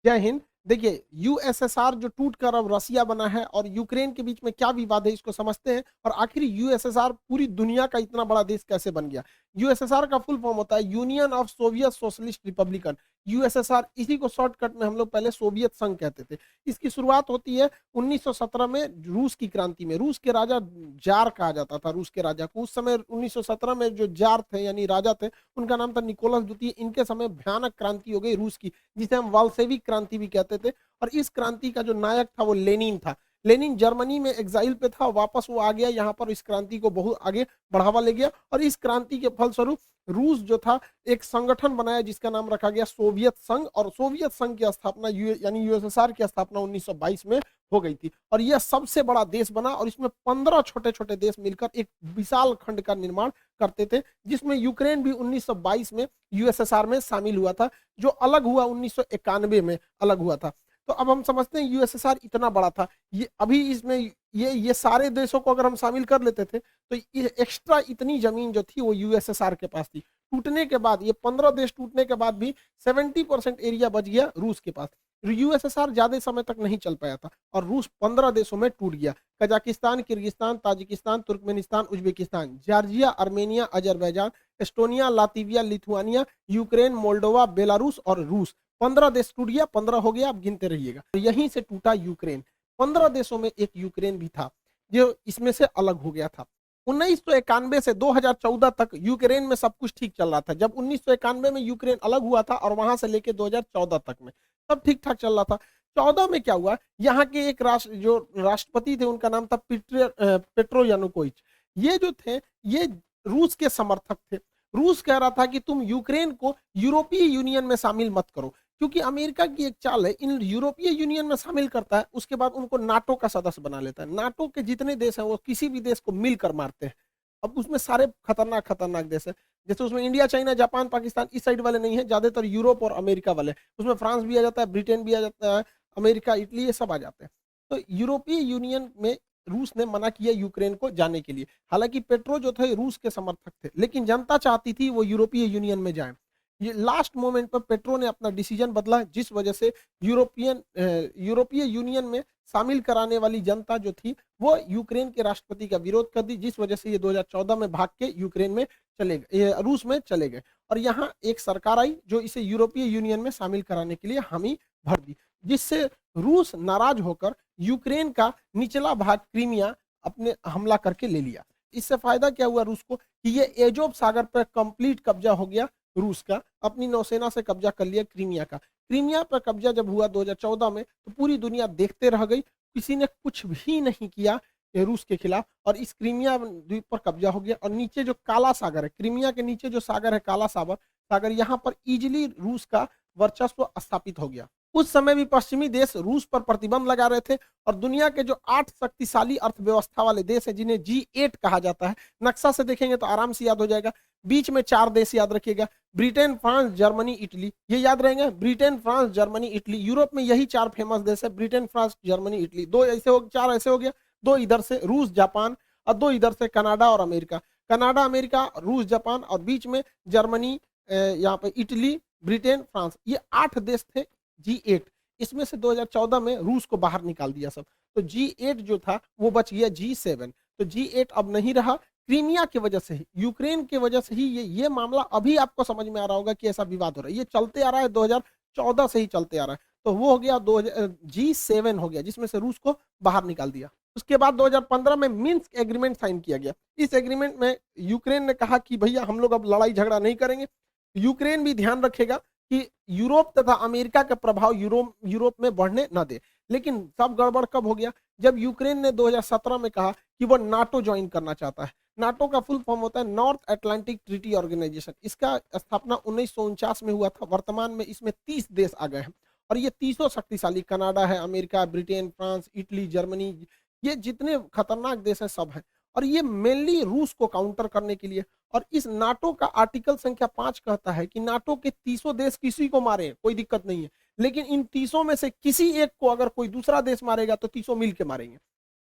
जय हिंद। देखिए, यूएसएसआर जो टूट कर अब रसिया बना है और यूक्रेन के बीच में क्या विवाद है इसको समझते हैं, और आखिर यूएसएसआर पूरी दुनिया का इतना बड़ा देश कैसे बन गया। यूएसएसआर का फुल फॉर्म होता है union of Soviet socialist Republican. USSR, इसी को शॉर्टकट में हम लोग पहले सोवियत संघ कहते थे। इसकी शुरुआत होती है 1917 में रूस की क्रांति में। रूस के राजा, जार कहा जाता था रूस के राजा को। उस समय 1917 में जो जार थे यानी राजा थे, उनका नाम था निकोलस द्वितीय। इनके समय भयानक क्रांति हो गई रूस की, जिसे हम वाल्सेविक क्रांति भी कहते थे। और इस क्रांति का जो नायक था वो लेनिन था। लेनिन जर्मनी में एग्जाइल पे था, वापस वो आ गया यहाँ पर, इस क्रांति को बहुत आगे बढ़ावा ले गया। और इस क्रांति के फलस्वरूप रूस जो था एक संगठन बनाया जिसका नाम रखा गया सोवियत संघ। और सोवियत संघ की स्थापना यानी यूएसएसआर की स्थापना 1922 में हो गई थी। और यह सबसे बड़ा देश बना और इसमें 15 छोटे छोटे देश मिलकर एक विशाल खंड का निर्माण करते थे, जिसमें यूक्रेन भी 1922 में यूएसएसआर में शामिल हुआ था, जो अलग हुआ 1991 में अलग हुआ था। तो अब हम समझते हैं यूएसएसआर इतना बड़ा था, ये अभी इसमें ये सारे देशों को अगर हम शामिल कर लेते थे तो ये एक्स्ट्रा इतनी जमीन जो थी वो यूएसएसआर के पास थी। टूटने के बाद, ये 15 देश टूटने के बाद भी 70% एरिया बच गया रूस के पास। यूएसएसआर ज्यादा समय तक नहीं चल पाया था और रूस 15 देशों में टूट गया। Kazakhstan, Kyrgyzstan, Tajikistan, Turkmenistan, Uzbekistan, Georgia, Armenia, Azerbaijan, Estonia, Latvia, Lithuania, Ukraine, Moldova, Belarus और रूस। 15 देश टूट गया, 15 हो गया, आप गिनते रहिएगा। यहीं से टूटा यूक्रेन। 15 देशों में एक यूक्रेन भी था जो इसमें से अलग हो गया था। 1991 से 2014 तक यूक्रेन में सब कुछ ठीक चल रहा था। जब 1991 में यूक्रेन अलग हुआ था और वहां से लेके 2014 तक में सब ठीक ठाक चल रहा था। 14 में क्या हुआ, यहाँ के एक जो राष्ट्रपति थे उनका नाम था पेट्रो यानुकोविच। ये जो थे ये रूस के समर्थक थे। रूस कह रहा था कि तुम यूक्रेन को यूरोपीय यूनियन में शामिल मत करो, क्योंकि अमेरिका की एक चाल है, इन यूरोपीय यूनियन में शामिल करता है उसके बाद उनको नाटो का सदस्य बना लेता है। नाटो के जितने देश हैं वो किसी भी देश को मिलकर मारते हैं। अब उसमें सारे खतरनाक खतरनाक देश है, जैसे उसमें इंडिया, चाइना, जापान, पाकिस्तान इस साइड वाले नहीं है, ज्यादातर यूरोप और अमेरिका वाले। उसमें फ्रांस भी आ जाता है, ब्रिटेन भी आ जाता है, अमेरिका, इटली, ये सब आ जाते हैं। तो यूरोपीय यूनियन में रूस ने मना किया यूक्रेन को जाने के लिए। हालांकि पेट्रो जो थे रूस के समर्थक थे, लेकिन जनता चाहती थी वो यूरोपीय यूनियन में जाए। ये लास्ट मोमेंट पर पेट्रो ने अपना डिसीजन बदला, जिस वजह से यूरोपीय यूनियन में शामिल कराने वाली जनता जो थी वो यूक्रेन के राष्ट्रपति का विरोध कर दी, जिस वजह से ये 2014 में भाग के यूक्रेन में चले गए, रूस में चले गए। और यहाँ एक सरकार आई जो इसे यूरोपीय यूनियन में शामिल कराने के लिए हामी भर दी, जिससे रूस नाराज होकर यूक्रेन का निचला भाग क्रीमिया अपने हमला करके ले लिया। इससे फायदा क्या हुआ रूस को कि ये एजोव सागर पर कंप्लीट कब्जा हो गया रूस का, अपनी नौसेना से कब्जा कर लिया क्रीमिया का। क्रीमिया पर कब्जा जब हुआ 2014 में तो पूरी दुनिया देखते रह गई, किसी ने कुछ भी नहीं किया रूस के खिलाफ, और इस क्रीमिया द्वीप पर कब्जा हो गया। और नीचे जो काला सागर है, क्रीमिया के नीचे जो सागर है काला सागर, यहाँ पर इजिली रूस का वर्चस्व स्थापित हो गया। उस समय भी पश्चिमी देश रूस पर प्रतिबंध लगा रहे थे और दुनिया के जो 8 शक्तिशाली अर्थव्यवस्था वाले देश हैं जिन्हें G8 कहा जाता है, नक्शा से देखेंगे तो आराम से याद हो जाएगा। बीच में 4 देश याद रखिएगा, ब्रिटेन, फ्रांस, जर्मनी, इटली, ये याद रहेंगे। Britain, France, Germany, Italy. Europe में यही 4 फेमस देश है, ब्रिटेन, फ्रांस, जर्मनी, इटली। 2 ऐसे हो, 4 ऐसे हो गया, 2 इधर से रूस, जापान, और 2 इधर से कनाडा और अमेरिका। कनाडा, अमेरिका, रूस, जापान, और बीच में जर्मनी, यहाँ पे इटली, ब्रिटेन, फ्रांस। ये 8 देश थे G8। इसमें से 2014 में रूस को बाहर निकाल दिया सब, तो G8 जो था वो बच गया G7। तो G8 अब नहीं रहा, क्रीमिया की वजह से ही, यूक्रेन की वजह से ही ये मामला अभी आपको समझ में आ रहा होगा कि ऐसा विवाद हो रहा है। ये चलते आ रहा है, 2014 से ही चलते आ रहा है। तो वो हो गया G7 हो गया, जिसमें से रूस को बाहर निकाल दिया। उसके बाद 2015 में मिन्स्क एग्रीमेंट साइन किया गया। इस एग्रीमेंट में यूक्रेन ने कहा कि भैया हम लोग अब लड़ाई झगड़ा नहीं करेंगे। यूक्रेन भी ध्यान रखेगा कि यूरोप तथा अमेरिका का प्रभाव यूरोप में बढ़ने न दे। लेकिन सब गड़बड़ कब हो गया, जब यूक्रेन ने 2017 में कहा कि वो नाटो ज्वाइन करना चाहता है। नाटो का फुल फॉर्म होता है नॉर्थ अटलांटिक ट्रीटी ऑर्गेनाइजेशन। इसका स्थापना 1949 में हुआ था। वर्तमान में इसमें 30 देश आ गए हैं और ये 30 शक्तिशाली, कनाडा है, America, Britain, France, Italy, Germany, ये जितने खतरनाक देश हैं सब हैं। और ये मेनली रूस को काउंटर करने के लिए। और इस नाटो का आर्टिकल संख्या 5 कहता है कि नाटो के 30 देश किसी को मारे कोई दिक्कत नहीं है, लेकिन इन 30 में से किसी एक को अगर कोई दूसरा देश मारेगा तो 30 मिल के मारेंगे।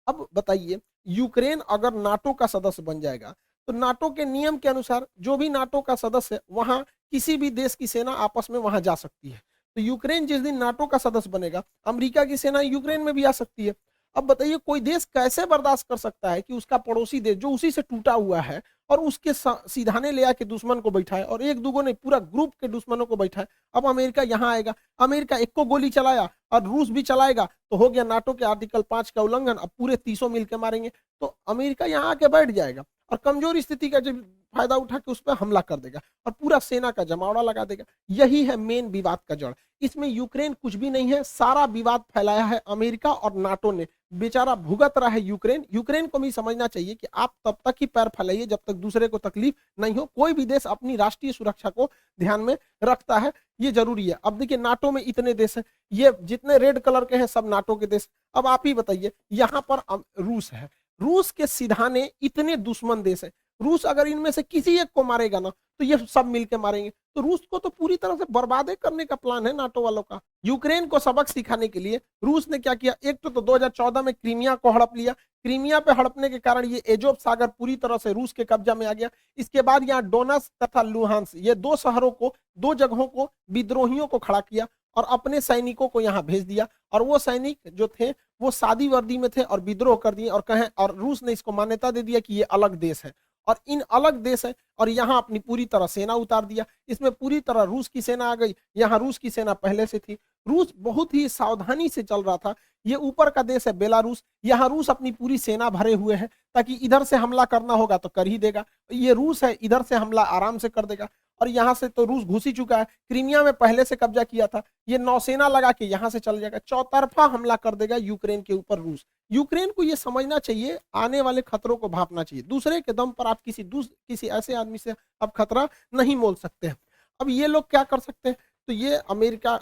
अब बताइए, यूक्रेन अगर नाटो का सदस्य बन जाएगा तो नाटो के नियम के अनुसार जो भी नाटो का सदस्य है वहां किसी भी देश की सेना आपस में वहां जा सकती है। तो यूक्रेन जिस दिन नाटो का सदस्य बनेगा, अमेरिका की सेना यूक्रेन में भी आ सकती है। अब बताइए कोई देश कैसे बर्दाश्त कर सकता है कि उसका पड़ोसी देश जो उसी से टूटा हुआ है और उसके सीधाने ले आके दुश्मन को बैठाए, और एक दूगो नहीं पूरा ग्रुप के दुश्मनों को बैठाए। अब अमेरिका यहाँ आएगा, अमेरिका एक को गोली चलाया और रूस भी चलाएगा तो हो गया नाटो के आर्टिकल 5 का उल्लंघन। अब पूरे 30 मिलकर मारेंगे तो अमेरिका यहाँ आके बैठ जाएगा और कमजोर स्थिति का जब फायदा उठा के उस पर हमला कर देगा और पूरा सेना का जमावड़ा लगा देगा। यही है मेन विवाद का जड़। इसमें यूक्रेन कुछ भी नहीं है, सारा विवाद फैलाया है अमेरिका और नाटो ने। बेचारा भुगत रहा है यूक्रेन। यूक्रेन को भी समझना चाहिए कि आप तब तक ही पैर फैलाइए जब तक दूसरे को तकलीफ नहीं हो। कोई भी देश अपनी राष्ट्रीय सुरक्षा को ध्यान में रखता है, ये जरूरी है। अब देखिए नाटो में इतने देश हैं, ये जितने रेड कलर के हैं सब नाटो के देश। अब आप ही बताइए, यहाँ पर रूस है, रूस के सिधाने इतने दुश्मन देश है। रूस अगर इनमें से किसी एक को मारेगा ना तो ये सब मिलके मारेंगे। तो रूस को तो पूरी तरह से बर्बाद करने का प्लान है नाटो वालों का। यूक्रेन को सबक सिखाने के लिए रूस ने क्या किया, एक तो 2014 में क्रीमिया को हड़प लिया। क्रीमिया पे हड़पने के कारण ये एजोव सागर पूरी तरह से रूस के कब्जा में आ गया। इसके बाद यहाँ डोनस तथा लुहांस, ये दो शहरों को, दो जगहों को विद्रोहियों को खड़ा किया और अपने सैनिकों को यहाँ भेज दिया। और वो सैनिक जो थे वो सादी वर्दी में थे और विद्रोह कर दिए और कहें, और रूस ने इसको मान्यता दे दिया कि ये अलग देश है और इन अलग देश है, और यहाँ अपनी पूरी तरह सेना उतार दिया। इसमें पूरी तरह रूस की सेना आ गई। यहाँ रूस की सेना पहले से थी। रूस बहुत ही सावधानी से चल रहा था। ये ऊपर का देश है बेलारूस, यहाँ रूस अपनी पूरी सेना भरे हुए है ताकि इधर से हमला करना होगा तो कर ही देगा। ये रूस है, इधर से हमला आराम से कर देगा। और यहाँ से तो रूस घुस ही चुका है, क्रीमिया में पहले से कब्जा किया था। ये नौसेना लगा के यहाँ से चल जाएगा, चौतरफा हमला कर देगा यूक्रेन के ऊपर रूस। यूक्रेन को ये समझना चाहिए, आने वाले खतरों को भापना चाहिए। दूसरे के दम पर आप किसी ऐसे आदमी से आप खतरा नहीं मोल सकते हैं। अब ये लोग क्या कर सकते हैं, तो ये अमेरिका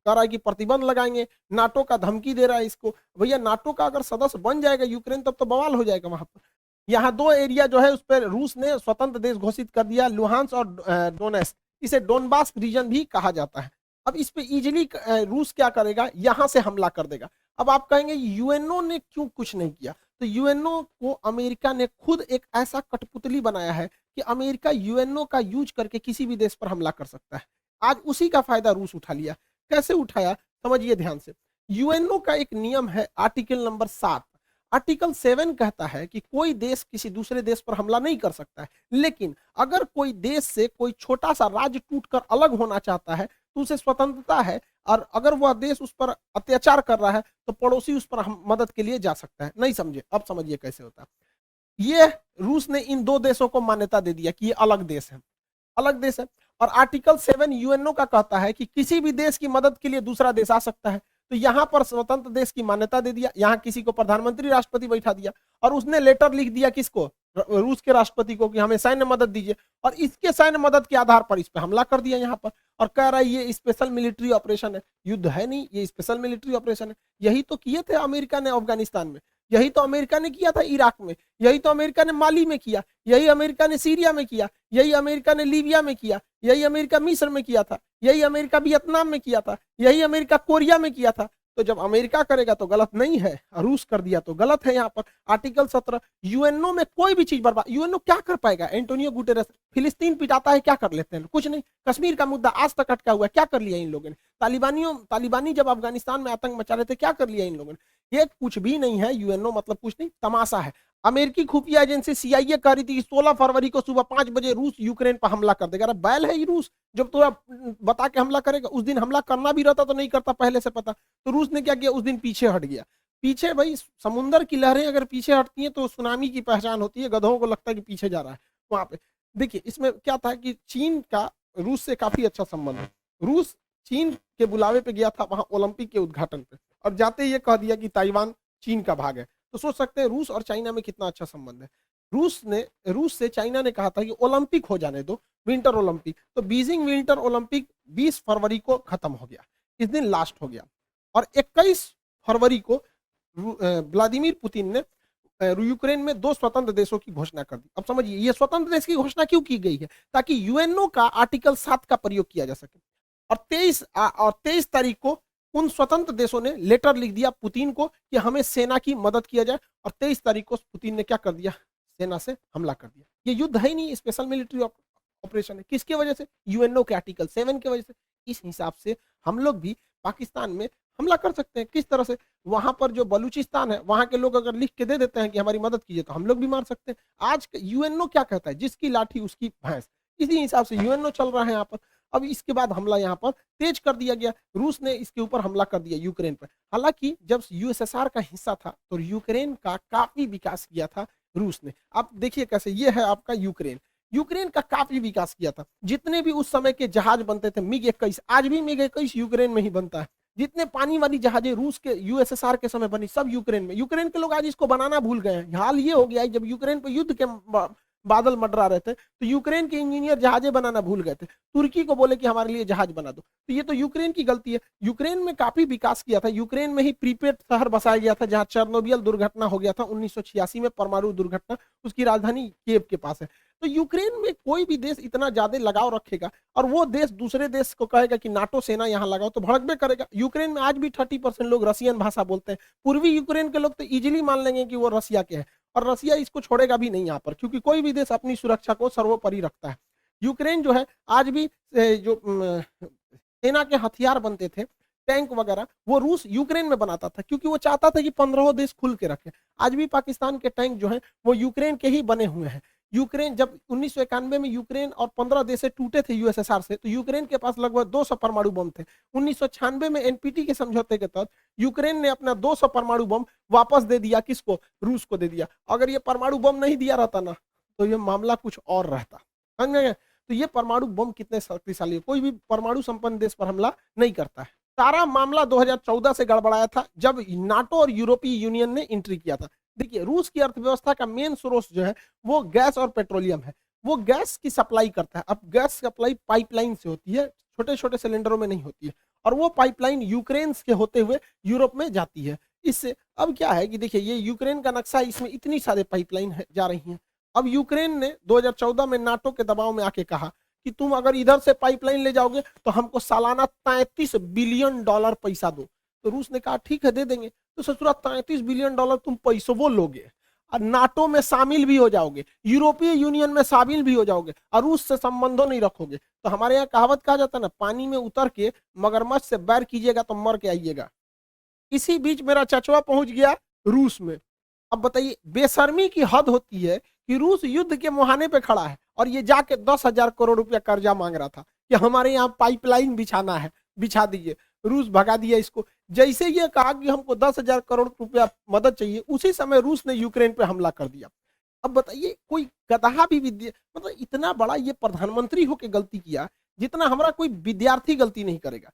कह रहा है कि प्रतिबंध लगाएंगे, नाटो का धमकी दे रहा है इसको। भैया नाटो का अगर सदस्य बन जाएगा यूक्रेन तब तो बवाल हो जाएगा वहां पर। यहाँ दो एरिया जो है उस पर रूस ने स्वतंत्र देश घोषित कर दिया, लुहांस और डोनेस्क। इसे डोनबास रीजन भी कहा जाता है। अब इस पे इजिली रूस क्या करेगा, यहां से हमला कर देगा। अब आप कहेंगे यूएनओ ने क्यों कुछ नहीं किया, तो यूएनओ को अमेरिका ने खुद एक ऐसा कठपुतली बनाया है कि अमेरिका यूएनओ का यूज करके किसी भी देश पर हमला कर सकता है। आज उसी का फायदा रूस उठा लिया। कैसे उठाया समझिए ध्यान से। यूएनओ का एक नियम है आर्टिकल नंबर 7। आर्टिकल 7 कहता है कि कोई देश किसी दूसरे देश पर हमला नहीं कर सकता है, लेकिन अगर कोई देश से कोई छोटा सा राज्य टूटकर अलग होना चाहता है तो उसे स्वतंत्रता है, और अगर वह देश उस पर अत्याचार कर रहा है तो पड़ोसी उस पर मदद के लिए जा सकता है। नहीं समझे, अब समझिए कैसे होता है। ये रूस ने इन दो देशों को मान्यता दे दिया कि ये अलग देश है, अलग देश है। और आर्टिकल 7 यूएनओ का कहता है कि किसी भी देश की मदद के लिए दूसरा देश आ सकता है। तो यहाँ पर स्वतंत्र देश की मान्यता दे दिया, यहाँ किसी को प्रधानमंत्री राष्ट्रपति बैठा दिया और उसने लेटर लिख दिया किसको, रूस के राष्ट्रपति को, कि हमें सैन्य मदद दीजिए। और इसके सैन्य मदद के आधार पर इस पर हमला कर दिया यहाँ पर, और कह रहा है ये स्पेशल मिलिट्री ऑपरेशन है। युद्ध है नहीं, ये स्पेशल मिलिट्री ऑपरेशन है। यही तो किए थे अमेरिका ने अफगानिस्तान में, यही तो अमेरिका ने किया था इराक में, यही तो अमेरिका ने माली में किया, यही अमेरिका ने सीरिया में किया, यही अमेरिका ने लीबिया में किया, यही अमेरिका मिस्र में किया था, यही अमेरिका वियतनाम में किया था, यही अमेरिका कोरिया में किया था। तो जब अमेरिका करेगा तो गलत नहीं है, रूस कर दिया तो गलत है। यहाँ पर आर्टिकल 17 यूएनओ में कोई भी चीज बर्बाद, यूएनओ क्या कर पाएगा। एंटोनियो गुटेरेस फिलिस्तीन पिटाता है, क्या कर लेते हैं, कुछ नहीं। कश्मीर का मुद्दा आज तक अटका हुआ है, क्या कर लिया इन लोगों ने। तालिबानी जब अफगानिस्तान में आतंक मचा रहे थे, क्या कर लिया इन लोगों ने। ये कुछ भी नहीं है, यूएनओ मतलब कुछ नहीं, तमाशा है। अमेरिकी खुफिया एजेंसी सीआईए कह रही थी कि 16 फरवरी को सुबह 5 बजे रूस यूक्रेन पर हमला कर देगा। अरे बैल है ये रूस, जब तो बता के हमला करेगा। उस दिन हमला करना भी रहता तो नहीं करता पहले से पता। तो रूस ने क्या किया, उस दिन पीछे हट गया। पीछे भाई समुद्र की लहरें अगर पीछे हटती हैं तो सुनामी की पहचान होती है। गधों को लगता है कि पीछे जा रहा है वहां पे। देखिए इसमें क्या था कि चीन का रूस से काफी अच्छा संबंध है। रूस चीन के बुलावे पे गया था वहां ओलंपिक के उद्घाटन पे, और जाते ये कह दिया कि ताइवान चीन का भाग है। तो सोच सकते हैं रूस और चाइना में कितना अच्छा संबंध है। रूस से चाइना ने कहा था कि ओलंपिक हो जाने दो, विंटर ओलंपिक। तो बीजिंग विंटर ओलंपिक 20 फरवरी को खत्म हो गया, इस दिन लास्ट हो गया। और 21 फरवरी को व्लादिमीर पुतिन ने यूक्रेन में 2 स्वतंत्र देशों की घोषणा कर दी। अब समझिए ये स्वतंत्र देश की घोषणा क्यों की गई है, ताकि यूएनओ का आर्टिकल 7 का प्रयोग किया जा सके। और 23 तारीख को उन स्वतंत्र देशों ने लेटर लिख दिया पुतिन को कि हमें सेना की मदद किया जाए। और 23 तारीख को पुतिन ने क्या कर दिया, सेना से हमला कर दिया। ये युद्ध है ही नहीं, स्पेशल मिलिट्री ऑपरेशन है। किसकी वजह से, यूएनओ के आर्टिकल 7 की वजह से। इस हिसाब से हम लोग भी पाकिस्तान में हमला कर सकते हैं। किस तरह से? वहां पर जो बलूचिस्तान है वहां के लोग अगर लिख के दे देते हैं कि हमारी मदद कीजिए, तो हम लोग भी मार सकते हैं। आज यूएनओ क्या कहता है? जिसकी लाठी उसकी भैंस। इसी हिसाब से यूएनओ चल रहा है यहाँ पर। अब इसके बाद हमला यहाँ पर तेज कर दिया गया। रूस ने इसके ऊपर हमला कर दिया यूक्रेन पर। हालांकि जब यूएसएसआर का हिस्सा था तो यूक्रेन का काफी विकास किया था रूस ने। आप देखिए कैसे, ये है आपका यूक्रेन। यूक्रेन का काफी विकास किया था। जितने भी उस समय के जहाज बनते थे मिग 21, आज भी मिग 21 यूक्रेन में ही बनता है। जितने पानी वाली जहाजें रूस के यूएसएसआर के समय बनी सब यूक्रेन में। यूक्रेन के लोग आज इसको बनाना भूल गए हैं। हाल ये हो गया है जब यूक्रेन पर युद्ध के बादल मंडरा रहे थे तो यूक्रेन के इंजीनियर जहाजें बनाना भूल गए थे। तुर्की को बोले कि हमारे लिए जहाज बना दो, तो ये तो यूक्रेन की गलती है। यूक्रेन में काफी विकास किया था। यूक्रेन में ही प्रीपेड शहर बसाया गया था जहां चेर्नोबिल दुर्घटना हो गया था 1986 में, परमाणु दुर्घटना। उसकी राजधानी कीव के पास है। तो यूक्रेन में कोई भी देश इतना ज्यादा लगाव रखेगा और वो देश दूसरे देश को कहेगा कि नाटो सेना यहाँ लगाओ, तो भड़कबे करेगा। यूक्रेन में आज भी 30% लोग रसियन भाषा बोलते हैं। पूर्वी यूक्रेन के लोग तो इजीली मान लेंगे कि वो रसिया के हैं, और रसिया इसको छोड़ेगा भी नहीं यहाँ पर, क्योंकि कोई भी देश अपनी सुरक्षा को सर्वोपरि रखता है। यूक्रेन जो है आज भी जो सेना के हथियार बनते थे, टैंक वगैरह, वो रूस यूक्रेन में बनाता था, क्योंकि वो चाहता था कि 15 देश खुल के रखे। आज भी पाकिस्तान के टैंक जो हैं वो यूक्रेन के ही बने हुए हैं। यूक्रेन जब 1991 में यूक्रेन और 15 देश से टूटे थे यूएसएसआर से, तो यूक्रेन के पास लगभग 200 परमाणु बम थे। 1996 में एनपीटी के समझौते के तहत यूक्रेन ने अपना 200 परमाणु बम वापस दे दिया। किसको? रूस को दे दिया। अगर ये परमाणु बम नहीं दिया रहता ना, तो ये मामला कुछ और रहता। समझ गए? तो ये परमाणु बम कितने शक्तिशाली है। कोई भी परमाणु संपन्न देश पर हमला नहीं करता है। सारा मामला 2014 से गड़बड़ाया था जब नाटो और यूरोपीय यूनियन ने एंट्री किया था। देखिए, रूस की अर्थव्यवस्था का मेन स्रोत जो है वो गैस और पेट्रोलियम है। वो गैस की सप्लाई करता है। अब गैस सप्लाई पाइपलाइन से होती है, छोटे छोटे सिलेंडरों में नहीं होती है, और वो पाइपलाइन यूक्रेन के होते हुए यूरोप में जाती है। इससे अब क्या है कि देखिए, ये यूक्रेन का नक्शा, इसमें इतनी सारे पाइपलाइन जा रही हैं। अब यूक्रेन ने 2014 में नाटो के दबाव में आके कहा कि तुम अगर इधर से पाइपलाइन ले जाओगे तो हमको सालाना $33 बिलियन पैसा दो। तो रूस ने कहा ठीक है दे देंगे। तो ससुरा $33 बिलियन तुम पैसों वो लोगे और नाटो में शामिल भी हो जाओगे, यूरोपीय यूनियन में शामिल भी हो जाओगे, और रूस से संबंधों नहीं रखोगे। तो हमारे यहाँ कहावत कहा जाता है ना, पानी में उतर के मगरमच्छ से बैर कीजिएगा तो मर के आइएगा। इसी बीच मेरा चचवा पहुंच गया रूस में। अब बताइए, बेशर्मी की हद होती है कि रूस युद्ध के मुहाने पे खड़ा है और ये जाके 10,000 करोड़ रुपया कर्जा मांग रहा था कि हमारे यहाँ पाइपलाइन बिछाना है, बिछा दीजिए। रूस भगा दिया इसको। जैसे ये कहा कि हमको 10,000 करोड़ रुपया मदद चाहिए, उसी समय रूस ने यूक्रेन पे हमला कर दिया। अब बताइए, कोई गधा भी मतलब इतना बड़ा ये प्रधानमंत्री होके गलती किया जितना हमारा कोई विद्यार्थी गलती नहीं करेगा।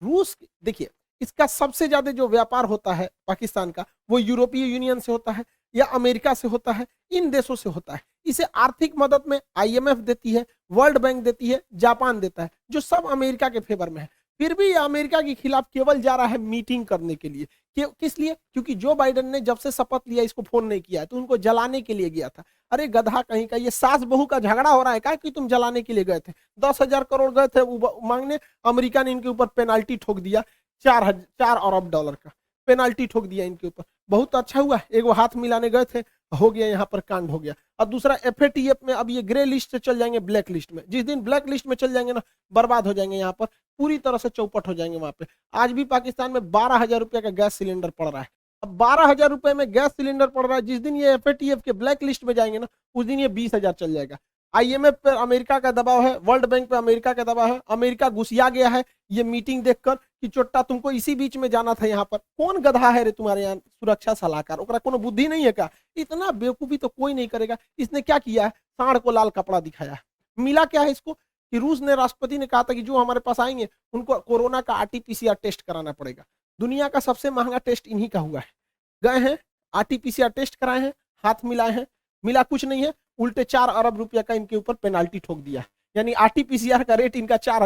रूस, देखिए, इसका सबसे ज्यादा जो व्यापार होता है पाकिस्तान का, वो यूरोपीय यूनियन से होता है या अमेरिका से होता है, इन देशों से होता है। इसे आर्थिक मदद में आईएमएफ देती है, वर्ल्ड बैंक देती है, जापान देता है, जो सब अमेरिका के फेवर में है। फिर भी ये अमेरिका के खिलाफ केवल जा रहा है मीटिंग करने के लिए। किस लिए? क्योंकि जो बाइडेन ने जब से शपथ लिया इसको फोन नहीं किया है, तो उनको जलाने के लिए गया था। अरे गधा कहीं का, ये सास बहू का झगड़ा हो रहा है क्या कि तुम जलाने के लिए गए थे? 10,000 करोड़ गए थे मांगने, अमेरिका ने इनके ऊपर पेनाल्टी ठोक दिया, 4 अरब डॉलर का पेनाल्टी ठोक दिया इनके ऊपर। बहुत अच्छा हुआ, एक वो हाथ मिलाने गए थे, हो गया, यहाँ पर कांड हो गया। और दूसरा, एफएटीएफ में अब ये ग्रे लिस्ट से चल जाएंगे ब्लैक लिस्ट में। जिस दिन ब्लैक लिस्ट में चल जाएंगे ना, बर्बाद हो जाएंगे, यहाँ पर पूरी तरह से चौपट हो जाएंगे। वहां पे आज भी पाकिस्तान में 12,000 रुपए का गैस सिलेंडर पड़ रहा है। अब 12,000 रुपए में गैस सिलेंडर पड़ रहा है, जिस दिन ये एफएटीएफ के ब्लैक लिस्ट में जाएंगे ना, उस दिन ये 20,000 चल जाएगा। आईएमएफ पे अमेरिका का दबाव है, वर्ल्ड बैंक पे अमेरिका का दबाव है। अमेरिका घुसिया गया है ये मीटिंग देखकर कि चोट्टा तुमको इसी बीच में जाना था। यहाँ पर कौन गधा है रे तुम्हारे यहाँ सुरक्षा सलाहकार? ओकरा कोनो बुद्धि नहीं है क्या? इतना बेवकूफी तो कोई नहीं करेगा। इसने क्या किया है? सांड को लाल कपड़ा दिखाया है। मिला क्या है इसको कि रूस ने, राष्ट्रपति ने कहा था कि जो हमारे पास आएंगे उनको कोरोना का आरटीपीसीआर टेस्ट कराना पड़ेगा। दुनिया का सबसे महंगा टेस्ट इन्हीं का हुआ है। गए हैं, आरटीपीसीआर टेस्ट कराए हैं, हाथ मिलाए हैं, मिला कुछ नहीं है, उल्टे 4 अरब रुपया का इनके ऊपर पेनाल्टी ठोक दिया। यानी आरटीपीसीआर का रेट इनका 4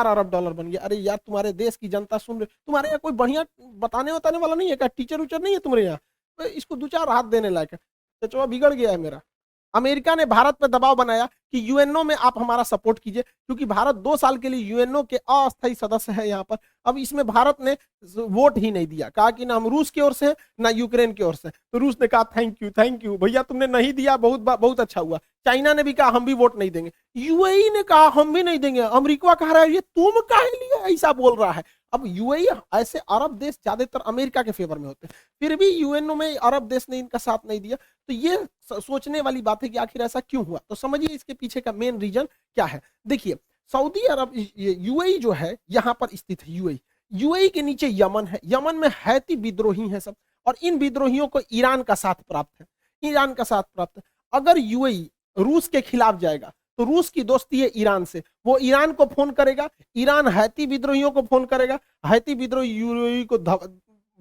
अरब डॉलर बन गया। अरे यार, तुम्हारे देश की जनता सुन रही, तुम्हारे यहाँ कोई बढ़िया बताने वाला नहीं है क्या? टीचर उचर नहीं है तुम्हारे यहाँ? तो इसको 2-4 हाथ देने लायक है। चचवा बिगड़ गया है मेरा। अमेरिका ने भारत पर दबाव बनाया कि यूएनओ में आप हमारा सपोर्ट कीजिए, क्योंकि भारत 2 साल के लिए यूएनओ के अस्थायी सदस्य है यहाँ पर। अब इसमें भारत ने वोट ही नहीं दिया, कहा कि ना हम रूस की ओर से हैं, ना यूक्रेन की ओर से। तो रूस ने कहा थैंक यू भैया, तुमने नहीं दिया, बहुत अच्छा हुआ। चाइना ने भी कहा हम भी वोट नहीं देंगे। यूएई ने कहा हम भी नहीं देंगे। अमेरिका कह रहा है ये तुम काहे लिए ऐसा बोल रहा है। अब यूएई ऐसे अरब देश ज्यादातर अमेरिका के फेवर में होते हैं, फिर भी यूएनओ में अरब देश ने इनका साथ नहीं दिया। तो ये सोचने वाली बात है कि आखिर ऐसा क्यों हुआ। तो समझिए इसके पीछे का मेन रीजन क्या है। देखिए सऊदी अरब, यूएई जो है यहाँ पर स्थित है। यूएई के नीचे यमन है, यमन में हैती विद्रोही हैं सब, और इन विद्रोहियों को ईरान का साथ प्राप्त है, ईरान का साथ प्राप्त है। अगर यूएई रूस के खिलाफ जाएगा तो रूस की दोस्ती है ईरान से, वो ईरान को फोन करेगा, ईरान हैती विद्रोहियों को फोन करेगा, हैती विद्रोही यूएई को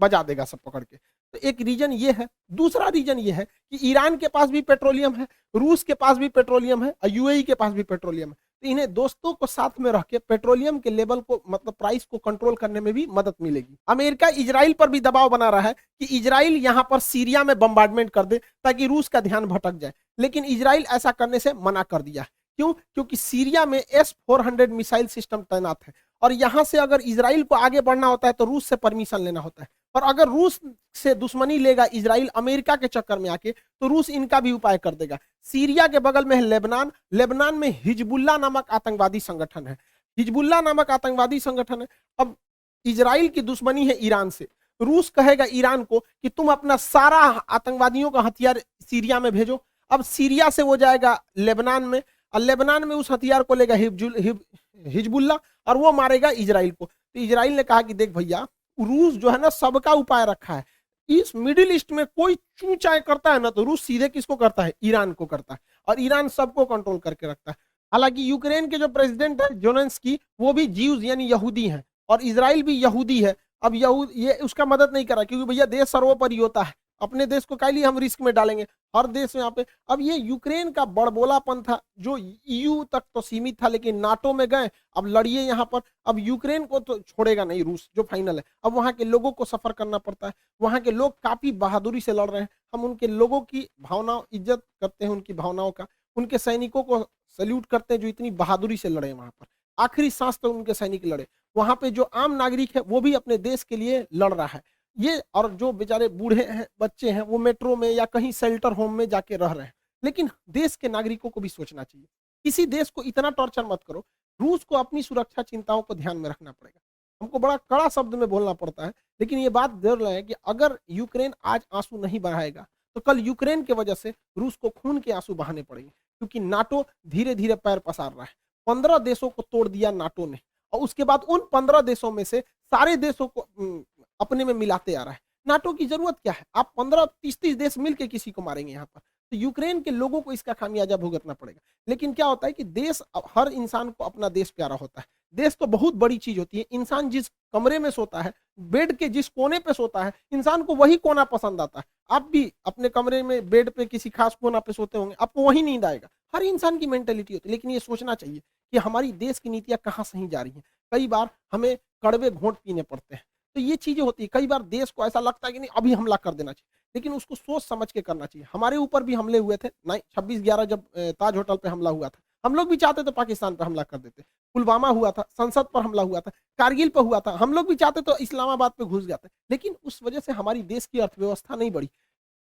बजा देगा सब पकड़ के। तो एक रीजन ये है। दूसरा रीजन ये है कि ईरान के पास भी पेट्रोलियम है, रूस के पास भी पेट्रोलियम है और यूएई के पास भी पेट्रोलियम है। तो इन्हें दोस्तों को साथ में रख के पेट्रोलियम के लेवल को, मतलब प्राइस को कंट्रोल करने में भी मदद मिलेगी। अमेरिका इजराइल पर भी दबाव बना रहा है कि इजराइल यहां पर सीरिया में बम्बार्डमेंट कर दे ताकि रूस का ध्यान भटक जाए, लेकिन इजराइल ऐसा करने से मना कर दिया। क्यों? क्योंकि सीरिया में S-400 मिसाइल सिस्टम तैनात है, और यहां से अगर इजराइल को आगे बढ़ना होता है तो रूस से परमिशन लेना होता है, और अगर रूस से दुश्मनी लेगा इजराइल अमेरिका के चक्कर में आके, तो रूस इनका भी उपाय कर देगा। सीरिया के बगल में है लेबनान, लेबनान में हिजबुल्ला नामक आतंकवादी संगठन है, हिजबुल्ला नामक आतंकवादी संगठन है। अब इजराइल की दुश्मनी है ईरान से, रूस कहेगा ईरान को कि तुम अपना सारा आतंकवादियों का हथियार सीरिया में भेजो। अब सीरिया से वो जाएगा लेबनान में, और लेबनान में उस हथियार को लेगा हिजबुल्ला, और वो मारेगा इजराइल को। तो इजराइल ने कहा कि देख भैया, रूस जो है ना सबका उपाय रखा है, इस मिडिल ईस्ट में कोई चूचाई करता है ना तो रूस सीधे किसको करता है, ईरान को करता है, और ईरान सबको कंट्रोल करके रखता है। हालांकि यूक्रेन के जो प्रेसिडेंट है ज़ेलेंस्की, वो भी ज्यूज यानी यहूदी हैं, और इजराइल भी यहूदी है। अब यहूद ये उसका मदद नहीं कर रहा, क्योंकि भैया देश सर्वोपरि होता है, अपने देश को काहे लिए हम रिस्क में डालेंगे, हर देश यहाँ पे। अब ये यूक्रेन का बड़बोलापन था जो ईयू तक तो सीमित था, लेकिन नाटो में गए, अब लड़िए यहाँ पर। अब यूक्रेन को तो छोड़ेगा नहीं रूस, जो फाइनल है। अब वहाँ के लोगों को सफर करना पड़ता है, वहाँ के लोग काफी बहादुरी से लड़ रहे हैं। हम उनके लोगों की भावना इज्जत करते हैं, उनकी भावनाओं का, उनके सैनिकों को सैल्यूट करते हैं जो इतनी बहादुरी से लड़े वहाँ पर, आखिरी सांस तक उनके सैनिक लड़े। वहाँ पे जो आम नागरिक है वो भी अपने देश के लिए लड़ रहा है ये, और जो बेचारे बूढ़े हैं, बच्चे हैं, वो मेट्रो में या कहीं शेल्टर होम में जाके रह रहे हैं। लेकिन देश के नागरिकों को भी सोचना चाहिए, किसी देश को इतना टॉर्चर मत करो। रूस को अपनी सुरक्षा चिंताओं को ध्यान में रखना पड़ेगा। हमको बड़ा कड़ा शब्द में बोलना पड़ता है, लेकिन ये बात जरूर है कि अगर यूक्रेन आज आंसू नहीं बहाएगा तो कल यूक्रेन की वजह से रूस को खून के आंसू बहाने पड़ेंगे, क्योंकि नाटो धीरे धीरे पैर पसार रहा है। 15 देशों को तोड़ दिया नाटो ने, और उसके बाद उन 15 देशों में से सारे देशों को अपने में मिलाते आ रहा है। नाटो की जरूरत क्या है? आप 15-30 देश मिलकर किसी को मारेंगे यहाँ पर। तो यूक्रेन के लोगों को इसका खामियाजा भुगतना पड़ेगा। लेकिन क्या होता है कि देश, हर इंसान को अपना देश प्यारा होता है। देश तो बहुत बड़ी चीज होती है। इंसान जिस कमरे में सोता है, बेड के जिस कोने पे सोता है, इंसान को वही कोना पसंद आता है। आप भी अपने कमरे में बेड पे किसी खास कोना पे सोते होंगे, आपको वही नींद आएगा। हर इंसान की मेंटेलिटी होती है। लेकिन ये सोचना चाहिए कि हमारी देश की नीतियां कहाँ सही जा रही हैं। कई बार हमें कड़वे घोंट पीने पड़ते हैं, तो ये चीजें होती है। कई बार देश को ऐसा लगता है कि नहीं अभी हमला कर देना चाहिए, लेकिन उसको सोच समझ के करना चाहिए। हमारे ऊपर भी हमले हुए थे 26/11 जब ताज होटल पे हमला हुआ था, हम लोग भी चाहते तो पाकिस्तान पे हमला कर देते। पुलवामा हुआ था, संसद पर हमला हुआ था, कारगिल पे हुआ था, हम लोग भी चाहते तो इस्लामाबाद पे घुस जाते। लेकिन उस वजह से हमारी देश की अर्थव्यवस्था नहीं बढ़ी।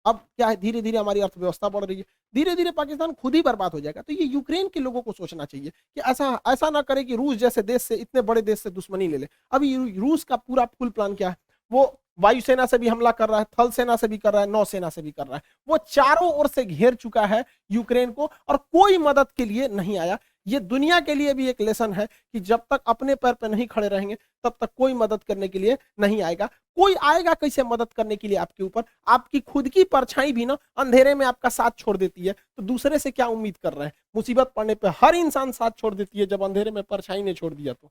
अब क्या है, धीरे धीरे हमारी अर्थव्यवस्था बढ़ रही है, धीरे धीरे पाकिस्तान खुद ही बर्बाद हो जाएगा। तो ये यूक्रेन के लोगों को सोचना चाहिए कि ऐसा ऐसा ना करे कि रूस जैसे देश से, इतने बड़े देश से दुश्मनी ले ले। अभी रूस का पूरा फुल प्लान क्या है, वो वायुसेना से भी हमला कर रहा है, थल सेना से भी कर रहा है, नौसेना से भी कर रहा है। वो चारों ओर से घेर चुका है यूक्रेन को, और कोई मदद के लिए नहीं आया। ये दुनिया के लिए भी एक लेसन है कि जब तक अपने पैर पे नहीं खड़े रहेंगे तब तक कोई मदद करने के लिए नहीं आएगा। कोई आएगा कैसे मदद करने के लिए आपके ऊपर? आपकी खुद की परछाई भी ना अंधेरे में आपका साथ छोड़ देती है, तो दूसरे से क्या उम्मीद कर रहे हैं? मुसीबत पड़ने पे हर इंसान साथ छोड़ देती है, जब अंधेरे में परछाई ने छोड़ दिया तो।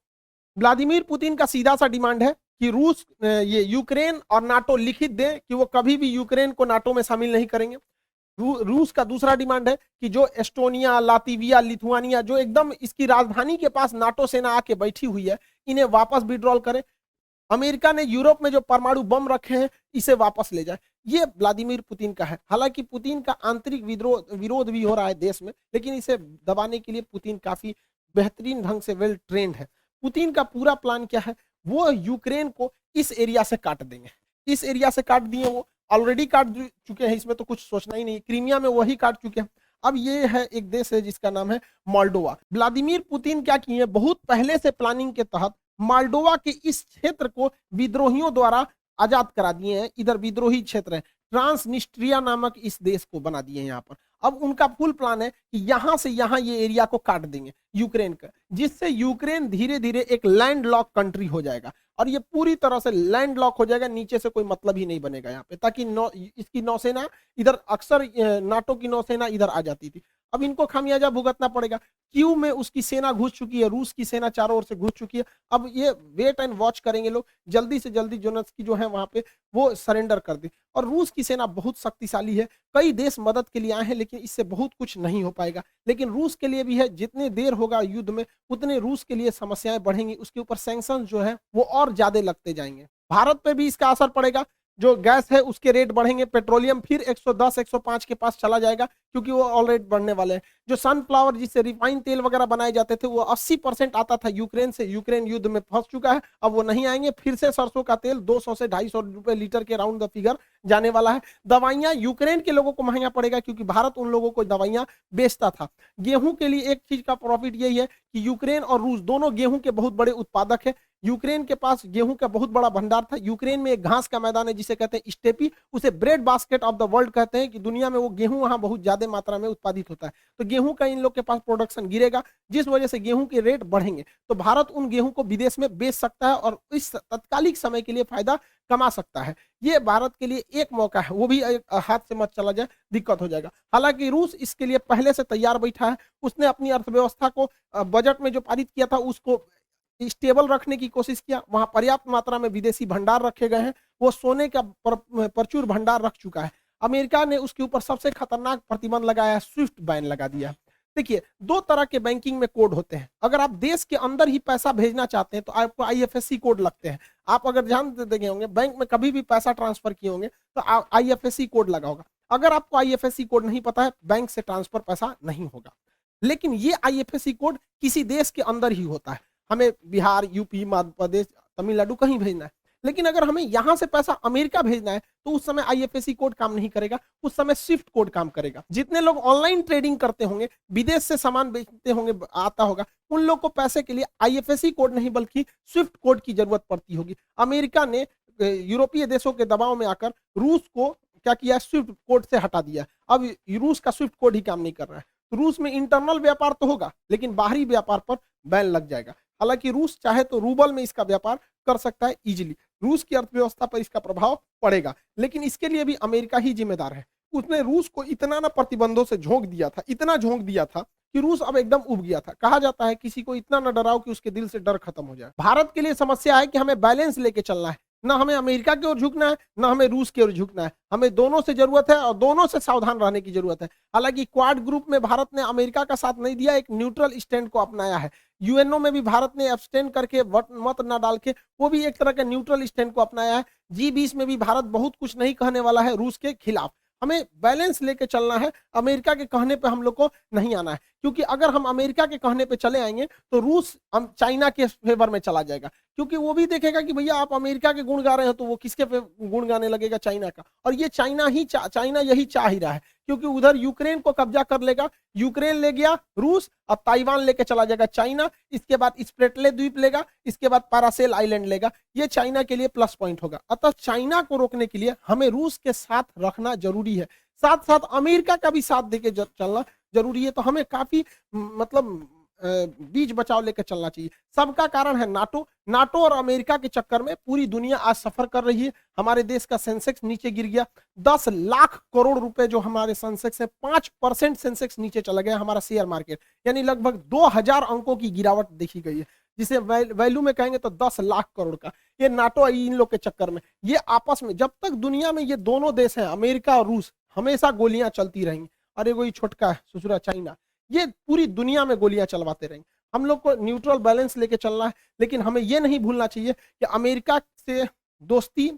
व्लादिमीर पुतिन का सीधा सा डिमांड है कि रूस, ये यूक्रेन और नाटो लिखित दे कि वो कभी भी यूक्रेन को नाटो में शामिल नहीं करेंगे। रूस का दूसरा डिमांड है कि जो एस्टोनिया, लातविया, लिथुआनिया, जो एकदम इसकी राजधानी के पास नाटो सेना आके बैठी हुई है, इन्हें वापस विड्रॉल करें। अमेरिका ने यूरोप में जो परमाणु बम रखे हैं इसे वापस ले जाए। ये व्लादिमीर पुतिन का है। हालांकि पुतिन का आंतरिक विरोध भी हो रहा है देश में, लेकिन इसे दबाने के लिए पुतिन काफी बेहतरीन ढंग से वेल ट्रेंड है। पुतिन का पूरा प्लान क्या है, वो यूक्रेन को इस एरिया से काट देंगे। इस एरिया से काट दिए, वो ऑलरेडी काट चुके हैं, इसमें तो कुछ सोचना ही नहीं। क्रीमिया में वही काट चुके हैं। अब ये है एक देश है जिसका नाम है मोल्डोवा। व्लादिमीर पुतिन क्या किए, बहुत पहले से प्लानिंग के तहत मोल्डोवा के इस क्षेत्र को विद्रोहियों द्वारा आजाद करा दिए हैं। इधर विद्रोही क्षेत्र है, ट्रांसनिस्ट्रिया नामक इस देश को बना दिए हैं यहाँ पर। अब उनका फुल प्लान है कि यहां से यहां ये एरिया को काट देंगे यूक्रेन का, जिससे यूक्रेन धीरे धीरे एक लैंड लॉक कंट्री हो जाएगा और ये पूरी तरह से लैंड लॉक हो जाएगा। नीचे से कोई मतलब ही नहीं बनेगा यहाँ पे, ताकि इसकी नौसेना इधर, अक्सर नाटो की नौसेना इधर आ जाती थी। अब इनको खामियाजा भुगतना पड़ेगा। क्यू में उसकी सेना घुस चुकी है, रूस की सेना चारों ओर से घुस चुकी है। अब ये वेट एंड वॉच करेंगे लोग, जल्दी से जल्दी जोनेस्की जो है वहां पे वो सरेंडर कर दे। और रूस की सेना बहुत शक्तिशाली है, कई देश मदद के लिए आए हैं, लेकिन इससे बहुत कुछ नहीं हो पाएगा। लेकिन रूस के लिए भी है, जितने देर होगा युद्ध में उतने रूस के लिए समस्याएं बढ़ेंगी, उसके ऊपर सैंक्शन जो है वो और ज्यादा लगते जाएंगे। भारत पे भी इसका असर पड़ेगा, जो गैस है उसके रेट बढ़ेंगे, पेट्रोलियम फिर 110 105 के पास चला जाएगा, क्योंकि वो ऑलरेडी बढ़ने वाले हैं। जो सनफ्लावर जिससे रिफाइंड तेल वगैरह बनाए जाते थे वो 80% आता था यूक्रेन से, यूक्रेन युद्ध में फंस चुका है, अब वो नहीं आएंगे। फिर से सरसों का तेल 200 से 250 रुपए लीटर के राउंड द फिगर जाने वाला है। दवाइयां यूक्रेन के लोगों को महंगा पड़ेगा, क्योंकि भारत उन लोगों को दवाइयां बेचता था। गेहूं के लिए एक चीज का प्रॉफिट यही है कि यूक्रेन और रूस दोनों गेहूं के बहुत बड़े उत्पादक है। यूक्रेन के पास गेहूं का बहुत बड़ा भंडार था। यूक्रेन में एक घास का मैदान है जिसे कहते हैं स्टेपी, उसे bread basket of the world कहते हैं, कि दुनिया में वो गेहूं वहां बहुत ज्यादा मात्रा में उत्पादित होता है। तो गेहूं का इन लोग के पास प्रोडक्शन गिरेगा, जिस वजह से गेहूं के रेट बढ़ेंगे। तो भारत उन गेहूं को विदेश में बेच सकता है और इस तत्कालिक समय के लिए फायदा कमा सकता है। ये भारत के लिए एक मौका है, वो भी हाथ से मत चला जाए, दिक्कत हो जाएगा। हालांकि रूस इसके लिए पहले से तैयार बैठा है। उसने अपनी अर्थव्यवस्था को बजट में जो पारित किया था उसको स्टेबल रखने की कोशिश किया। वहां पर्याप्त मात्रा में विदेशी भंडार रखे गए हैं। वो सोने का प्रचुर भंडार रख चुका है। अमेरिका ने उसके ऊपर सबसे खतरनाक प्रतिबंध लगाया है, स्विफ्ट बैन लगा दिया। देखिए, दो तरह के बैंकिंग में कोड होते हैं। अगर आप देश के अंदर ही पैसा भेजना चाहते हैं तो आपको आईएफएससी कोड लगते हैं। आप अगर ध्यान देंगे होंगे, बैंक में कभी भी पैसा ट्रांसफर किए होंगे तो आईएफएससी कोड लगा होगा। अगर आपको आईएफएससी कोड नहीं पता है, बैंक से ट्रांसफर पैसा नहीं होगा। लेकिन ये आईएफएससी कोड किसी देश के अंदर ही होता है। हमें बिहार, यूपी, मध्य प्रदेश, तमिलनाडु कहीं भेजना है, लेकिन अगर हमें यहां से पैसा अमेरिका भेजना है तो उस समय आईएफएससी कोड काम नहीं करेगा, उस समय स्विफ्ट कोड काम करेगा। जितने लोग ऑनलाइन ट्रेडिंग करते होंगे, विदेश से सामान बेचते होंगे, आता होगा, उन लोग को पैसे के लिए आईएफएससी कोड नहीं बल्कि स्विफ्ट कोड की जरूरत पड़ती होगी। अमेरिका ने यूरोपीय देशों के दबाव में आकर रूस को क्या किया, स्विफ्ट कोड से हटा दिया। अब रूस का स्विफ्ट कोड ही काम नहीं कर रहा है। रूस में इंटरनल व्यापार तो होगा, लेकिन बाहरी व्यापार पर बैन लग जाएगा। हालांकि रूस चाहे तो रूबल में इसका व्यापार कर सकता है इजीली। रूस की अर्थव्यवस्था पर इसका प्रभाव पड़ेगा, लेकिन इसके लिए भी अमेरिका ही जिम्मेदार है। उसने रूस को इतना ना प्रतिबंधों से झोंक दिया था, इतना झोंक दिया था कि रूस अब एकदम उब गया था। कहा जाता है किसी को इतना न डराओ कि उसके दिल से डर खत्म हो जाए। भारत के लिए समस्या है कि हमें बैलेंस लेके चलना है, ना हमें अमेरिका की ओर झुकना है, ना हमें रूस की ओर झुकना है। हमें दोनों से जरूरत है और दोनों से सावधान रहने की जरूरत है। हालांकि क्वाड ग्रुप में भारत ने अमेरिका का साथ नहीं दिया, एक न्यूट्रल स्टैंड को अपनाया है। यूएनओ में भी भारत ने एब्सटेन करके, मत ना डाल के, वो भी एक तरह का न्यूट्रल स्टैंड को अपनाया है। G20 में भी भारत बहुत कुछ नहीं कहने वाला है रूस के खिलाफ। हमें बैलेंस लेके चलना है, अमेरिका के कहने पे हम लोग को नहीं आना है, क्योंकि अगर हम अमेरिका के कहने पे चले आएंगे तो रूस हम चाइना के फेवर में चला जाएगा, क्योंकि वो भी देखेगा कि भैया आप अमेरिका के गुण गा रहे हो तो वो किसके पे गुण गाने लगेगा, चाइना का। और ये चाइना यही चाह ही रहा है, क्योंकि उधर यूक्रेन को कब्जा कर लेगा, यूक्रेन ले गया रूस, अब ताइवान लेके चला जाएगा चाइना, इसके बाद स्प्रेटले द्वीप लेगा, इसके बाद पैरासेल आइलैंड लेगा। ये चाइना के लिए प्लस पॉइंट होगा। अतः चाइना को रोकने के लिए हमें रूस के साथ रखना जरूरी है, साथ साथ अमेरिका का भी साथ देके चलना जरूरी है। तो हमें काफी मतलब बीच बचाव लेकर चलना चाहिए। सबका कारण है नाटो और अमेरिका के चक्कर में पूरी दुनिया आज सफर कर रही है। हमारे देश का सेंसेक्स नीचे गिर गया, 10 लाख करोड़ रुपए जो हमारे सेंसेक्स है, 5% सेंसेक्स नीचे चला गया हमारा शेयर मार्केट, यानी लगभग 2000 अंकों की गिरावट देखी गई है, जिसे वैल्यू में कहेंगे तो 10 लाख करोड़ का। ये नाटो इन लोग के चक्कर में, ये आपस में, जब तक दुनिया में ये दोनों देश हैं अमेरिका और रूस, हमेशा गोलियां चलती रहेंगी। अरे वही छोटका है ससुरा चाइना, ये पूरी दुनिया में गोलियां चलवाते रहेंगे। हम लोग को न्यूट्रल बैलेंस लेके चलना है, लेकिन हमें ये नहीं भूलना चाहिए कि अमेरिका से दोस्ती,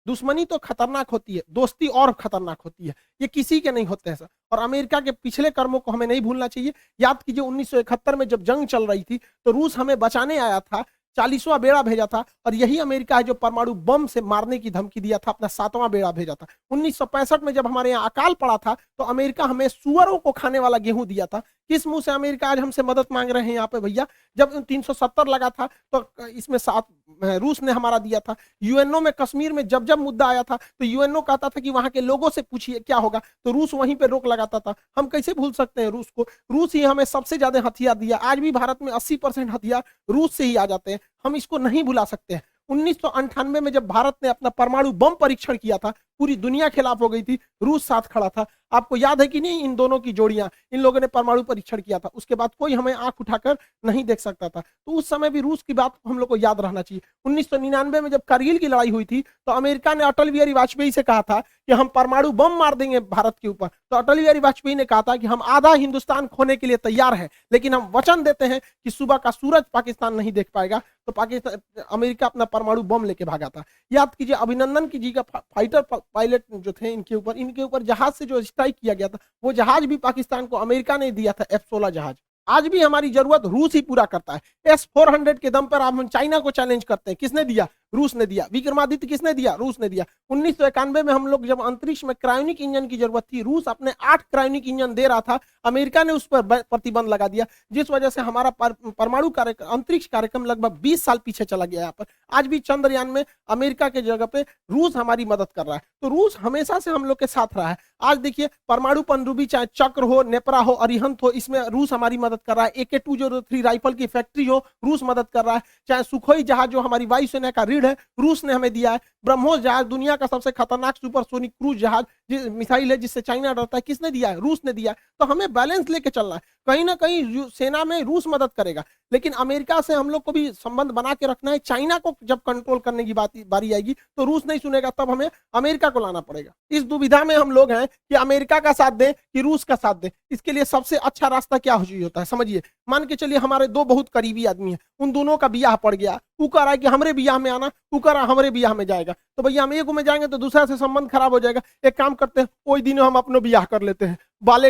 दुश्मनी तो खतरनाक होती है, दोस्ती और खतरनाक होती है, ये किसी के नहीं होते हैं सर। और अमेरिका के पिछले कर्मों को हमें नहीं भूलना चाहिए। याद कीजिए 1971 में जब जंग चल रही थी तो रूस हमें बचाने आया था, 40वां बेड़ा भेजा था, और यही अमेरिका है जो परमाणु बम से मारने की धमकी दिया था, अपना 7वां बेड़ा भेजा था। 1965 में जब हमारे यहाँ अकाल पड़ा था तो अमेरिका हमें सुअरों को खाने वाला गेहूं दिया था। किस मुंह से अमेरिका आज हमसे मदद मांग रहे हैं यहाँ पे भैया? जब 370 लगा था तो इसमें 7 रूस ने हमारा दिया था। यूएनओ में कश्मीर में जब जब मुद्दा आया था तो यूएनओ कहता था कि वहां के लोगों से पूछिए क्या होगा, तो रूस वहीं पे रोक लगाता था। हम कैसे भूल सकते हैं रूस को? रूस ही हमें सबसे ज्यादा हथियार दिया। आज भी भारत में 80% हथियार रूस से ही आ जाते हैं, हम इसको नहीं भुला सकते हैं। 1998 में जब भारत ने अपना परमाणु बम परीक्षण किया था, पूरी दुनिया खिलाफ हो गई थी, रूस साथ खड़ा था। आपको याद है कि नहीं इन दोनों की जोड़ियां? इन लोगों ने परमाणु परीक्षण किया था, उसके बाद कोई हमें आंख उठाकर नहीं देख सकता था। तो उस समय भी रूस की बात हम लोग को याद रहना चाहिए। 1999 में जब कारगिल की लड़ाई हुई थी तो अमेरिका ने अटल बिहारी वाजपेयी से कहा था कि हम परमाणु बम मार देंगे भारत के ऊपर। तो अटल बिहारी वाजपेयी ने कहा था कि हम आधा हिंदुस्तान खोने के लिए तैयार हैं, लेकिन हम वचन देते हैं कि सुबह का सूरज पाकिस्तान नहीं देख पाएगा। तो पाकिस्तान, अमेरिका अपना परमाणु बम लेके भागा था। याद कीजिए अभिनंदन की जी का फाइटर पायलट जो थे, इनके ऊपर जहाज से जो स्ट्राइक किया गया था, वो जहाज भी पाकिस्तान को अमेरिका ने दिया था, F-16 जहाज। आज भी हमारी जरूरत रूस ही पूरा करता है। S-400 के दम पर हम चाइना को चैलेंज करते हैं, किसने दिया? रूस ने दिया। विक्रमादित्य किसने दिया? रूस ने दिया। 1991 में हम लोग जब अंतरिक्ष में क्रायोनिक इंजन की जरूरत थी, रूस अपने 8 क्रायोनिक इंजन दे रहा था, अमेरिका ने उस पर प्रतिबंध लगा दिया, जिस वजह से हमारा परमाणु अंतरिक्ष कार्यक्रम लगभग 20 साल पीछे चला गया। यहाँ पर आज भी चंद्रयान में अमेरिका के जगह पे रूस हमारी मदद कर रहा है। तो रूस हमेशा से हम लोग के साथ रहा है। आज देखिए परमाणु पनडुब्बी, चाहे चक्र हो, नेपरा हो, अरिहंत हो, इसमें रूस हमारी मदद कर रहा है। AK-203 राइफल की फैक्ट्री हो, रूस मदद कर रहा है। चाहे सुखोई जहाज जो हमारी वायुसेना का रीढ़ है, रूस ने हमें दिया है। ब्रह्मोस जहाज दुनिया का सबसे खतरनाक सुपरसोनिक क्रूज जहाज मिसाइल है जिससे चाइना डरता है, किसने दिया है? रूस ने दिया है। तो हमें बैलेंस लेके चलना है। कहीं ना कहीं सेना में रूस मदद करेगा, लेकिन अमेरिका से हम लोग को भी संबंध बना के रखना है। चाइना को जब कंट्रोल करने की बारी आएगी तो रूस नहीं सुनेगा, तब हमें अमेरिका को लाना पड़ेगा। इस दुविधा में हम लोग हैं कि अमेरिका का साथ दें कि रूस का साथ दें। इसके लिए सबसे अच्छा रास्ता क्या होता है समझिए। मान के चलिए हमारे 2 बहुत करीबी आदमी हैं, उन दोनों का ब्याह पड़ गया, वो कह रहा है कि हमरे ब्याह में आना, वो कह रहा है हमरे ब्याह में जाएगा। तो भैया हम एक में जाएंगे तो दूसरा से संबंध खराब हो जाएगा। एक काम करते हैं, कोई दिन हम अपने ब्याह कर लेते हैं,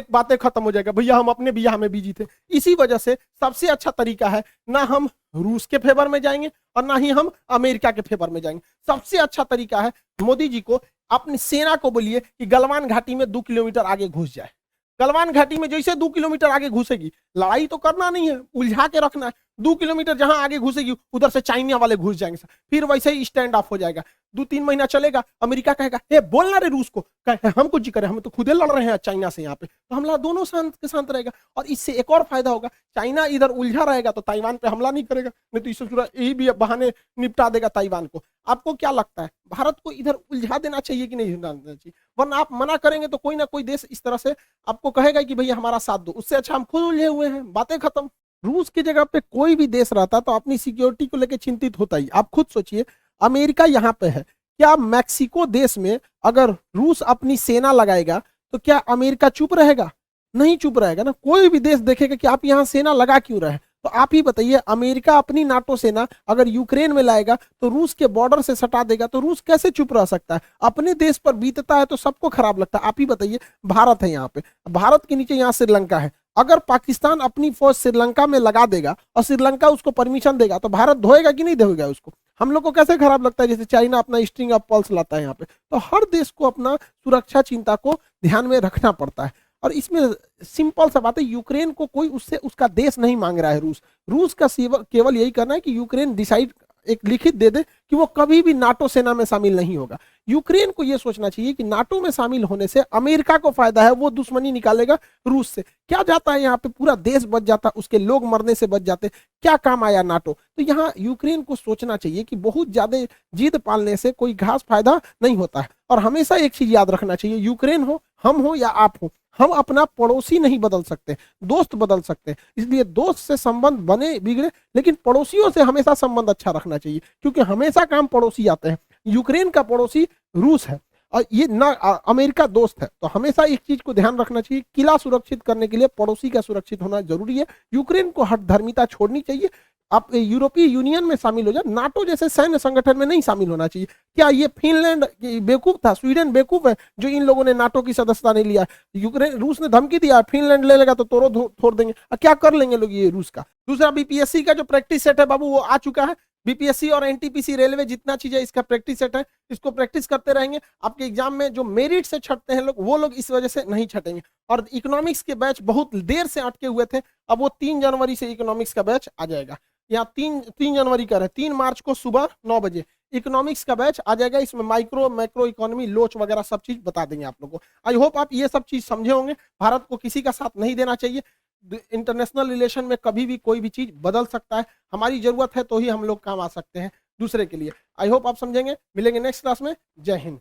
बातें खत्म हो जाएगा। भैया हम अपने ब्याह में बिजी थे। इसी वजह से सबसे अच्छा तरीका है, ना हम रूस के फेवर में जाएंगे और ना ही हम अमेरिका के फेवर में जाएंगे। सबसे अच्छा तरीका है मोदी जी को अपनी सेना को बोलिए कि गलवान घाटी में 2 किलोमीटर आगे घुस जाए। गलवान घाटी में जैसे 2 किलोमीटर आगे घुसेगी, लड़ाई तो करना नहीं है, उलझा के रखना है। 2 किलोमीटर जहां आगे घुसेगी उधर से चाइना वाले घुस जाएंगे, फिर वैसे ही स्टैंड ऑफ हो जाएगा। 2-3 महीना चलेगा, अमेरिका कहेगा ए बोलना रे रूस को, हम कुछ करें, हम तो खुदे लड़ रहे हैं चाइना से यहाँ पे। तो हमला दोनों शांत के शांत रहेगा। और इससे एक और फायदा होगा, चाइना इधर उलझा रहेगा तो ताइवान पे हमला नहीं करेगा, नहीं तो इससे यही भी बहाने निपटा देगा ताइवान को। आपको क्या लगता है, भारत को इधर उलझा देना चाहिए कि नहीं देना चाहिए? वरना आप मना करेंगे तो कोई ना कोई देश इस तरह से आपको कहेगा कि भैया हमारा साथ दो। उससे अच्छा हम खुद उलझे हुए हैं, बातें खत्म। रूस की जगह पे कोई भी देश रहता तो अपनी सिक्योरिटी को लेकर चिंतित होता ही। आप खुद सोचिए, अमेरिका यहाँ पे है, क्या मैक्सिको देश में अगर रूस अपनी सेना लगाएगा तो क्या अमेरिका चुप रहेगा? नहीं चुप रहेगा ना। कोई भी देश देखेगा कि आप यहाँ सेना लगा क्यों रहे। तो आप ही बताइए, अमेरिका अपनी नाटो सेना अगर यूक्रेन में लाएगा तो रूस के बॉर्डर से सटा देगा, तो रूस कैसे चुप रह सकता है? अपने देश पर बीतता है तो सबको खराब लगता है। आप ही बताइए, भारत है यहाँ पे, भारत के नीचे यहाँ श्रीलंका है। अगर पाकिस्तान अपनी फौज श्रीलंका में लगा देगा और श्रीलंका उसको परमिशन देगा तो भारत धोएगा कि नहीं धोएगा उसको? हम लोग को कैसे खराब लगता है? जैसे चाइना अपना स्ट्रिंग ऑफ पल्स लाता है यहाँ पे। तो हर देश को अपना सुरक्षा चिंता को ध्यान में रखना पड़ता है। और इसमें सिंपल सा बात है, यूक्रेन को कोई उससे उसका देश नहीं मांग रहा है। रूस का केवल यही करना है कि यूक्रेन डिसाइड एक लिखित दे दे कि वो कभी भी नाटो सेना में शामिल नहीं होगा। यूक्रेन को यह सोचना चाहिए कि नाटो में शामिल होने से अमेरिका को फायदा है, वो दुश्मनी निकालेगा रूस से। क्या जाता है यहाँ पे, पूरा देश बच जाता, उसके लोग मरने से बच जाते, क्या काम आया नाटो? तो यहाँ यूक्रेन को सोचना चाहिए कि बहुत ज्यादा जिद पालने से कोई खास फायदा नहीं होता है। और हमेशा एक चीज याद रखना चाहिए, यूक्रेन हो, हम हो या आप हो, हम अपना पड़ोसी नहीं बदल सकते, दोस्त बदल सकते हैं। इसलिए दोस्त से संबंध बने बिगड़े, लेकिन पड़ोसियों से हमेशा संबंध अच्छा रखना चाहिए, क्योंकि हमेशा काम पड़ोसी आते हैं। यूक्रेन का पड़ोसी रूस है और ये ना अमेरिका दोस्त है, तो हमेशा एक चीज को ध्यान रखना चाहिए, किला सुरक्षित करने के लिए पड़ोसी का सुरक्षित होना जरूरी है। यूक्रेन को हठधर्मिता छोड़नी चाहिए। आप यूरोपीय यूनियन में शामिल हो जाए, नाटो जैसे सैन्य संगठन में नहीं शामिल होना चाहिए। क्या ये फिनलैंड बेवकूफ था, स्वीडन बेवकूफ है जो इन लोगों ने नाटो की सदस्यता नहीं लिया? यूक्रेन, रूस ने धमकी दिया फिनलैंड ले लेगा तो तोड़ो छोड़ देंगे, क्या कर लेंगे लोग ये रूस का। दूसरा, बीपीएससी का जो प्रैक्टिस सेट है बाबू वो आ चुका है। बीपीएससी और एनटीपीसी रेलवे जितना चीज है इसका प्रैक्टिस सेट है, इसको प्रैक्टिस करते रहेंगे। आपके एग्जाम में जो मेरिट से छटते हैं लोग, वो लोग इस वजह से नहीं छटेंगे। और इकोनॉमिक्स के बैच बहुत देर से अटके हुए थे, अब वो 3 जनवरी से इकोनॉमिक्स का बैच आ जाएगा। यहाँ 3 जनवरी का है, 3 मार्च को सुबह 9 बजे इकोनॉमिक्स का बैच आ जाएगा। इसमें माइक्रो मैक्रो इकोनॉमी, लोच वगैरह सब चीज बता देंगे आप लोगों को। आई होप आप ये सब चीज समझे होंगे। भारत को किसी का साथ नहीं देना चाहिए। इंटरनेशनल रिलेशन में कभी भी कोई भी चीज बदल सकता है, हमारी जरूरत है तो ही हम लोग काम आ सकते हैं दूसरे के लिए। आई होप आप समझेंगे। मिलेंगे नेक्स्ट क्लास में। जय हिंद।